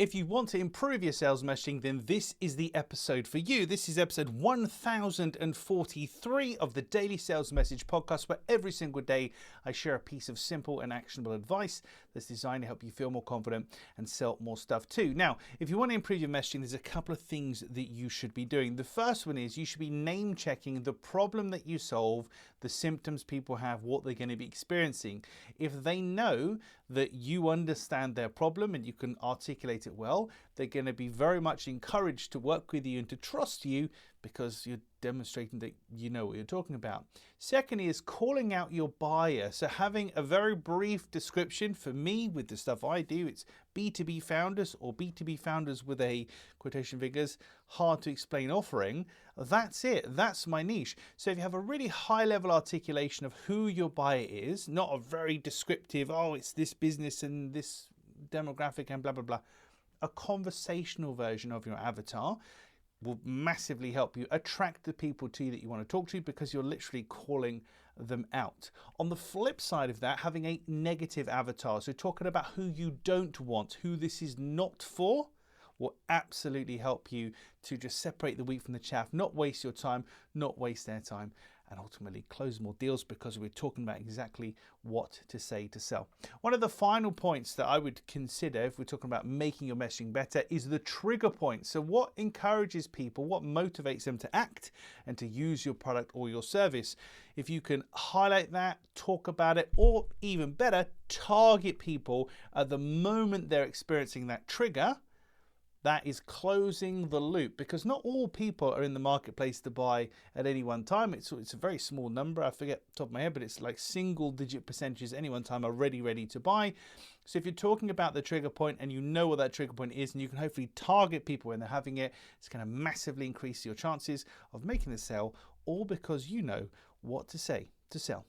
If you want to improve your sales messaging, then this is the episode for you. This is episode 1043 of the Daily Sales Message Podcast, where every single day I share a piece of simple and actionable advice that's designed to help you feel more confident and sell more stuff too. Now, if you want to improve your messaging, there's a couple of things that you should be doing. The first one is you should be name checking the problem that you solve, the symptoms people have, what they're going to be experiencing. If they know that you understand their problem and you can articulate it well, they're going to be very much encouraged to work with you and to trust you because you're demonstrating that you know what you're talking about. Secondly is calling out your buyer. So having a very brief description. For me, with the stuff I do, it's B2B founders or B2B founders with a quotation figures, hard to explain offering. That's it. That's my niche. So if you have a really high level articulation of who your buyer is, not a very descriptive, oh, it's this business and this demographic and blah, blah, blah. A conversational version of your avatar will massively help you attract the people to you that you want to talk to because you're literally calling them out. On the flip side of that, having a negative avatar, so talking about who you don't want, who this is not for, will absolutely help you to just separate the wheat from the chaff, not waste your time, not waste their time, and ultimately close more deals because we're talking about exactly what to say to sell. One of the final points that I would consider if we're talking about making your messaging better is the trigger point. So what encourages people, what motivates them to act and to use your product or your service? If you can highlight that, talk about it, or even better, target people at the moment they're experiencing that trigger, that is closing the loop, because not all people are in the marketplace to buy at any one time. It's a very small number. I forget off the top of my head, but it's like single-digit percentages any one time are ready to buy. So if you're talking about the trigger point and you know what that trigger point is, and you can hopefully target people when they're having it, it's going to massively increase your chances of making the sale, all because you know what to say to sell.